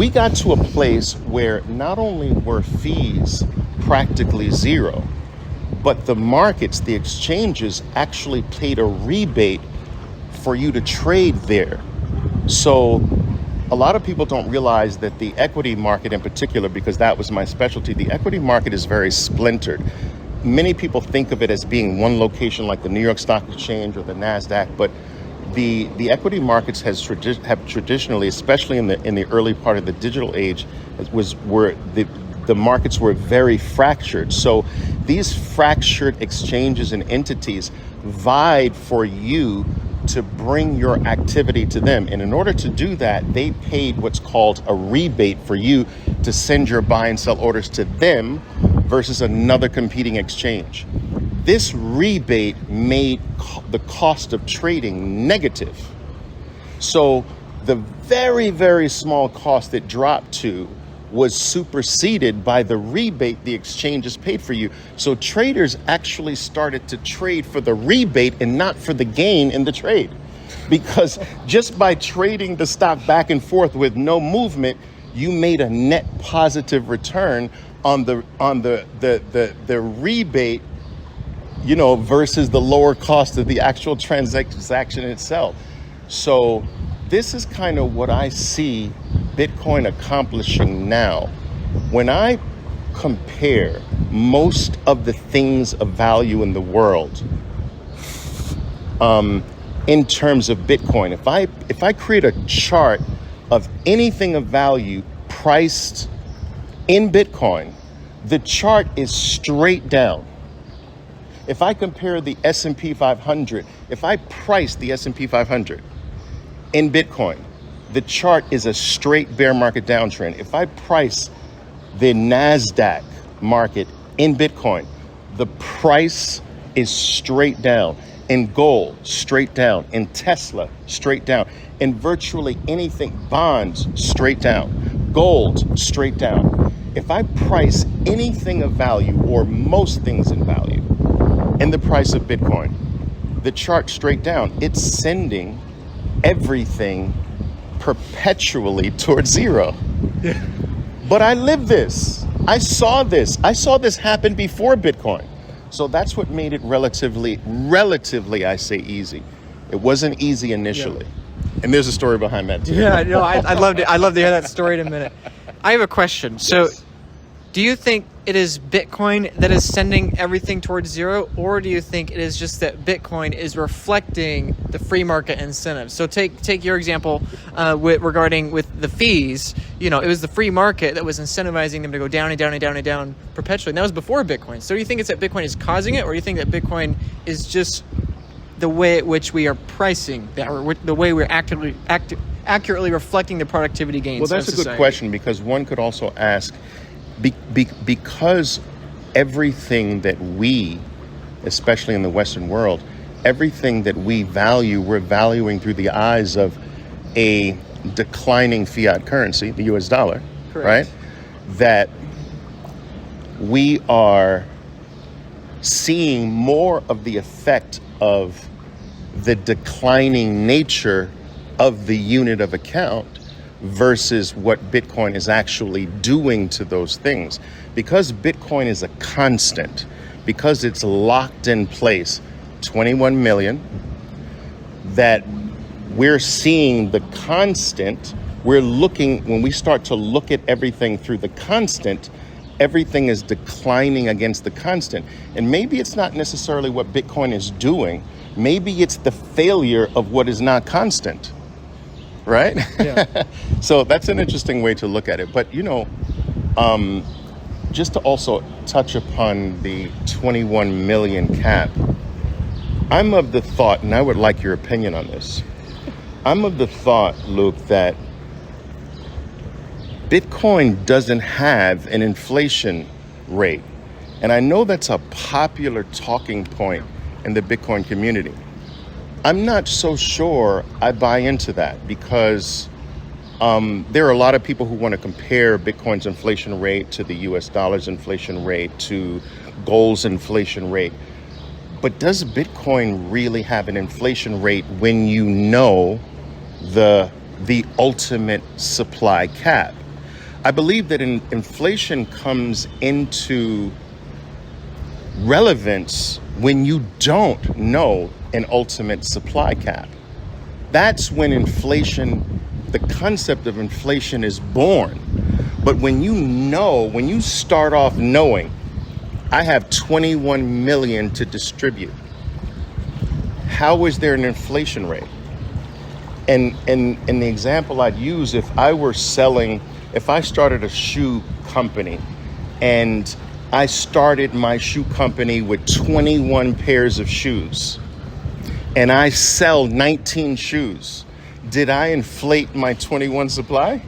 we got to a place where not only were fees practically zero, but the markets, the exchanges actually paid a rebate for you to trade there. So a lot of people don't realize that the equity market in particular, because that was my specialty, the equity market is very splintered. Many people think of it as being one location like the New York Stock Exchange or the NASDAQ, but the equity markets have traditionally, especially in the early part of the digital age, were the markets were very fractured. So these fractured exchanges and entities vied for you to bring your activity to them. And in order to do that, they paid what's called a rebate for you to send your buy and sell orders to them versus another competing exchange. This rebate made the cost of trading negative. So the very, very small cost it dropped to was superseded by the rebate the exchanges paid for you. So traders actually started to trade for the rebate and not for the gain in the trade. Because just by trading the stock back and forth with no movement, you made a net positive return on the rebate, versus the lower cost of the actual transaction itself. So this is kind of what I see Bitcoin accomplishing now. When I compare most of the things of value in the world in terms of Bitcoin, if I create a chart of anything of value priced in Bitcoin, the chart is straight down. If I compare the S&P 500, if I price the S&P 500 in Bitcoin, the chart is a straight bear market downtrend. If I price the NASDAQ market in Bitcoin, the price is straight down. In gold, straight down. In Tesla, straight down. In virtually anything, bonds, straight down. Gold, straight down. If I price anything of value or most things in value in the price of Bitcoin, the chart straight down, it's sending everything perpetually towards zero. Yeah. But I lived this. I saw this happen before Bitcoin. So that's what made it relatively, I say, easy. It wasn't easy initially. Yeah. And there's a story behind that too. Yeah, no, I'd love to hear that story in a minute. I have a question. So do you think it is Bitcoin that is sending everything towards zero, or do you think it is just that Bitcoin is reflecting the free market incentives? So take your example regarding with the fees. It was the free market that was incentivizing them to go down and down and down and down perpetually. And that was before Bitcoin. So do you think it's that Bitcoin is causing it, or do you think that Bitcoin is just the way at which we are pricing that, or the way we're accurately reflecting the productivity gains? Well, that's a good question, because one could also ask, because everything that we, especially in the Western world, everything that we value, we're valuing through the eyes of a declining fiat currency, the US dollar, correct, right? That we are seeing more of the effect of the declining nature of the unit of account versus what Bitcoin is actually doing to those things. Because Bitcoin is a constant, because it's locked in place, 21 million, that we're seeing the constant, when we start to look at everything through the constant, everything is declining against the constant. And maybe it's not necessarily what Bitcoin is doing, maybe it's the failure of what is not constant. Right? Yeah. So that's an interesting way to look at it. But, just to also touch upon the 21 million cap, I'm of the thought, and I would like your opinion on this, I'm of the thought, Luke, that Bitcoin doesn't have an inflation rate. And I know that's a popular talking point in the Bitcoin community. I'm not so sure I buy into that, because there are a lot of people who want to compare Bitcoin's inflation rate to the US dollar's inflation rate, to gold's inflation rate. But does Bitcoin really have an inflation rate when you know the ultimate supply cap? I believe that inflation comes into relevance when you don't know an ultimate supply cap. That's when inflation, the concept of inflation is born. But when you start off knowing, I have 21 million to distribute, how is there an inflation rate? And the example I'd use, if I started a shoe company and I started my shoe company with 21 pairs of shoes and I sell 19 shoes, did I inflate my 21 supply?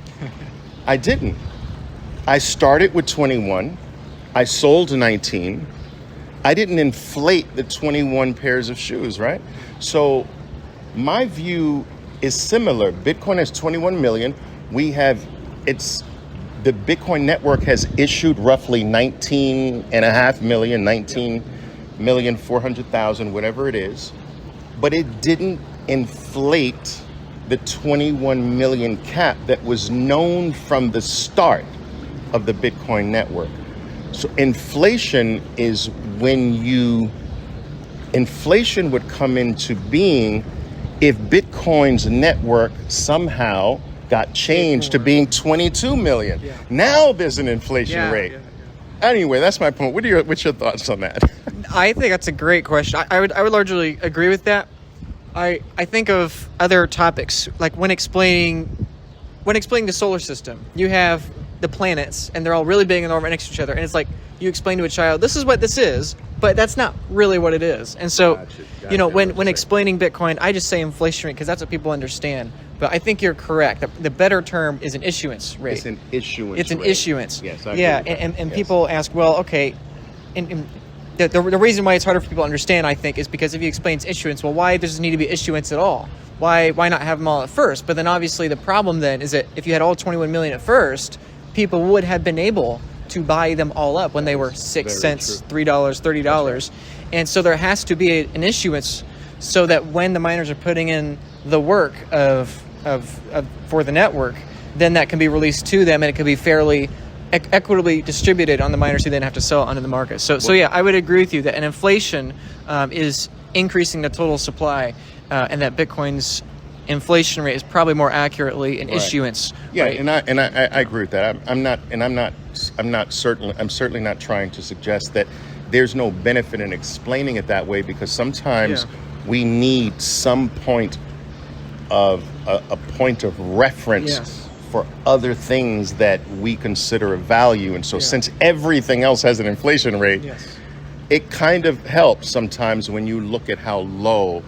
I didn't. I started with 21. I sold 19. I didn't inflate the 21 pairs of shoes, right? So my view is similar. Bitcoin has 21 million. The Bitcoin network has issued roughly 19.5 million, 19,400,000, whatever it is, but it didn't inflate the 21 million cap that was known from the start of the Bitcoin network. So inflation would come into being if Bitcoin's network somehow got changed to being 22 million. Yeah. Now there's an inflation rate. Anyway, that's my point. What's your thoughts on that? I think that's a great question. I would largely agree with that. I think of other topics, like when explaining the solar system, you have the planets and they're all really big and they're all right next to each other, and it's like you explain to a child, this is what this is, but that's not really what it is. And so gotcha. When explaining Bitcoin, I just say inflation rate because that's what people understand. But I think you're correct. The better term is an issuance rate. It's an issuance It's an rate. issuance. Yes, and yes. People ask, well, okay, and the reason why it's harder for people to understand, I think, is because if you explain it's issuance, well, why does it need to be issuance at all? Why not have them all at first? But then obviously the problem then is that if you had all 21 million at first, people would have been able to buy them all up when they were 6 cents, $3, $30. Right. And so there has to be an issuance so that when the miners are putting in the work for the network, then that can be released to them and it can be fairly equitably distributed on the miners who then have to sell it onto the market. So yeah, I would agree with you that an inflation is increasing the total supply, and that Bitcoin's inflation rate is probably more accurately an issuance. Yeah, right? and I agree with that. I'm certainly not trying to suggest that there's no benefit in explaining it that way, because sometimes we need some point of a point of reference for other things that we consider of value. And so since everything else has an inflation rate, it kind of helps sometimes when you look at how low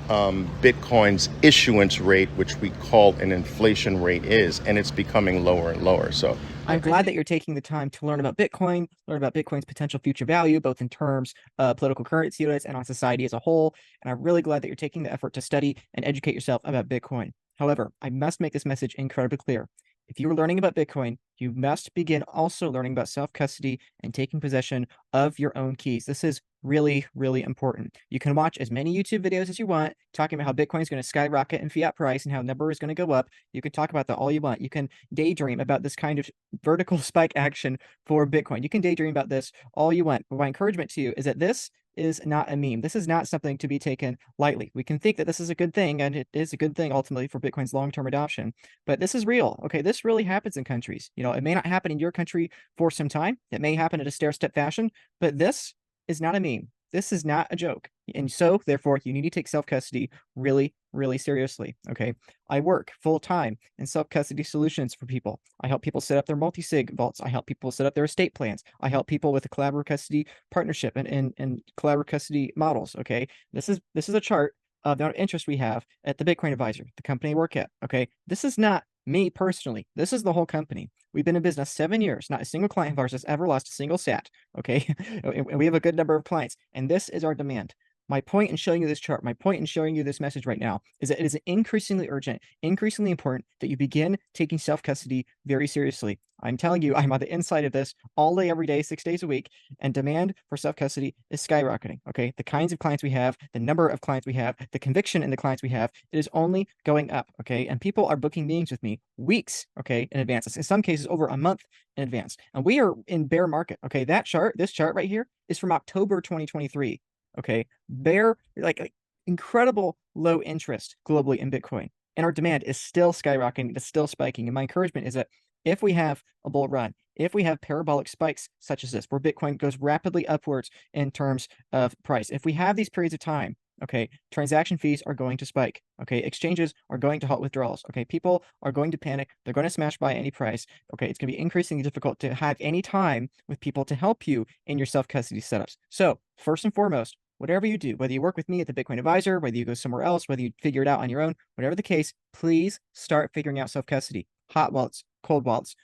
Bitcoin's issuance rate, which we call an inflation rate, is, and it's becoming lower and lower. So I'm glad that you're taking the time to learn about Bitcoin, learn about Bitcoin's potential future value, both in terms of political currency units and on society as a whole. And I'm really glad that you're taking the effort to study and educate yourself about Bitcoin. However, I must make this message incredibly clear. If you are learning about Bitcoin, you must begin also learning about self-custody and taking possession of your own keys. This is really, really important. You can watch as many YouTube videos as you want talking about how Bitcoin is going to skyrocket in fiat price and how the number is going to go up. You can talk about that all you want. You can daydream about this kind of vertical spike action for Bitcoin. You can daydream about this all you want. But my encouragement to you is that this is not a meme. This is not something to be taken lightly. We can think that this is a good thing, and it is a good thing ultimately for Bitcoin's long-term adoption, but this is real. Okay, this really happens in countries. It may not happen in your country for some time. It may happen at a stair-step fashion, but this is not a meme. This is not a joke. And so, therefore, you need to take self-custody really, really seriously, okay? I work full-time in self-custody solutions for people. I help people set up their multi-sig vaults. I help people set up their estate plans. I help people with a collaborative custody partnership and collaborative custody models, okay? This is a chart of the amount of interest we have at the Bitcoin Advisor, the company I work at, okay? This is not me personally. This is the whole company. We've been in business 7 years. Not a single client of ours has ever lost a single sat, okay? And we have a good number of clients, and this is our demand. My point in showing you this chart, my point in showing you this message right now is that it is increasingly urgent, increasingly important that you begin taking self-custody very seriously. I'm telling you, I'm on the inside of this all day, every day, 6 days a week, and demand for self-custody is skyrocketing, okay? The kinds of clients we have, the number of clients we have, the conviction in the clients we have, it is only going up, okay? And people are booking meetings with me weeks, okay, in advance. In some cases, over a month in advance. And we are in bear market, okay? That chart, this chart right here is from October 2023. Okay, bear like incredible low interest globally in Bitcoin, and our demand is still skyrocketing, it's still spiking. And my encouragement is that if we have a bull run, if we have parabolic spikes such as this, where Bitcoin goes rapidly upwards in terms of price, if we have these periods of time, okay, transaction fees are going to spike. Okay, exchanges are going to halt withdrawals. Okay, people are going to panic. They're going to smash by any price. Okay, it's going to be increasingly difficult to have any time with people to help you in your self-custody setups. So first and foremost, whatever you do, whether you work with me at the Bitcoin Advisor, whether you go somewhere else, whether you figure it out on your own, whatever the case, please start figuring out self-custody. Hot wallets, cold wallets,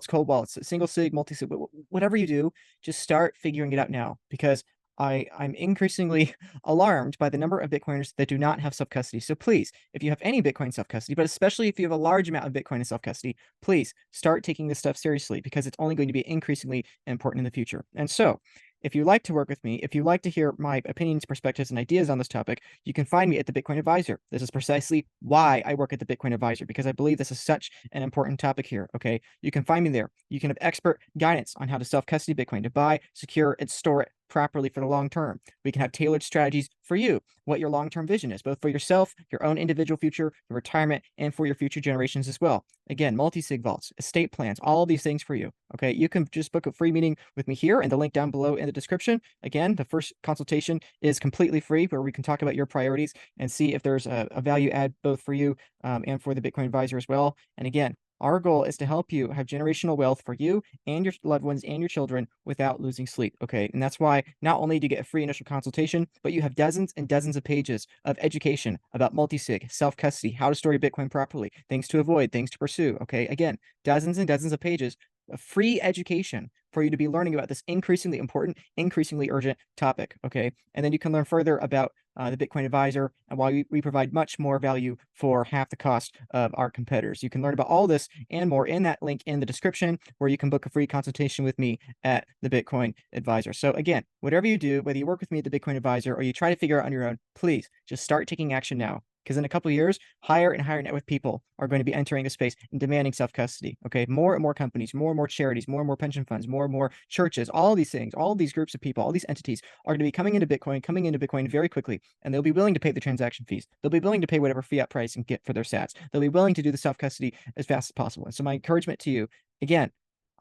cold wallets, single sig, multi-sig, whatever you do, just start figuring it out now, because I'm increasingly alarmed by the number of Bitcoiners that do not have self-custody. So please, if you have any Bitcoin self-custody, but especially if you have a large amount of Bitcoin in self-custody, please start taking this stuff seriously, because it's only going to be increasingly important in the future. And so if you like to work with me, if you like to hear my opinions, perspectives, and ideas on this topic, you can find me at the Bitcoin Advisor. This is precisely why I work at the Bitcoin Advisor, because I believe this is such an important topic here, okay? You can find me there. You can have expert guidance on how to self-custody Bitcoin, to buy, secure, and store it properly for the long term. We can have tailored strategies for you, what your long-term vision is, both for yourself, your own individual future, your retirement, and for your future generations as well. Again, multi-sig vaults, estate plans, all of these things for you, okay? You can just book a free meeting with me here, and the link down below in the description. Again, the first consultation is completely free, where we can talk about your priorities and see if there's a value add both for you and for the Bitcoin Advisor as well. And again, our goal is to help you have generational wealth for you and your loved ones and your children without losing sleep, okay? And that's why not only do you get a free initial consultation, but you have dozens and dozens of pages of education about multi-sig, self-custody, how to store your Bitcoin properly, things to avoid, things to pursue, okay? Again, dozens and dozens of pages of free education for you to be learning about this increasingly important, increasingly urgent topic, okay? And then you can learn further about the Bitcoin Advisor and why we provide much more value for half the cost of our competitors. You can learn about all this and more in that link in the description, where you can book a free consultation with me at the Bitcoin Advisor. So again, whatever you do, whether you work with me at the Bitcoin Advisor or you try to figure out on your own, please just start taking action now. Because in a couple of years, higher and higher net worth people are going to be entering the space and demanding self-custody. Okay, more and more companies, more and more charities, more and more pension funds, more and more churches, all of these things, all of these groups of people, all these entities are going to be coming into Bitcoin very quickly, and they'll be willing to pay the transaction fees. They'll be willing to pay whatever fiat price and get for their sats. They'll be willing to do the self-custody as fast as possible. And so my encouragement to you, again,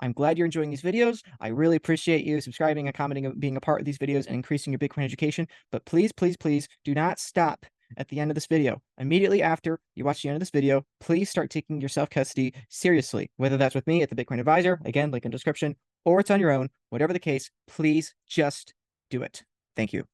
I'm glad you're enjoying these videos. I really appreciate you subscribing and commenting and being a part of these videos and increasing your Bitcoin education. But please, please, please do not stop at the end of this video. Immediately after you watch the end of this video, please start taking your self-custody seriously, whether that's with me at the Bitcoin Advisor, again, link in the description, or it's on your own. Whatever the case, please just do it. Thank you.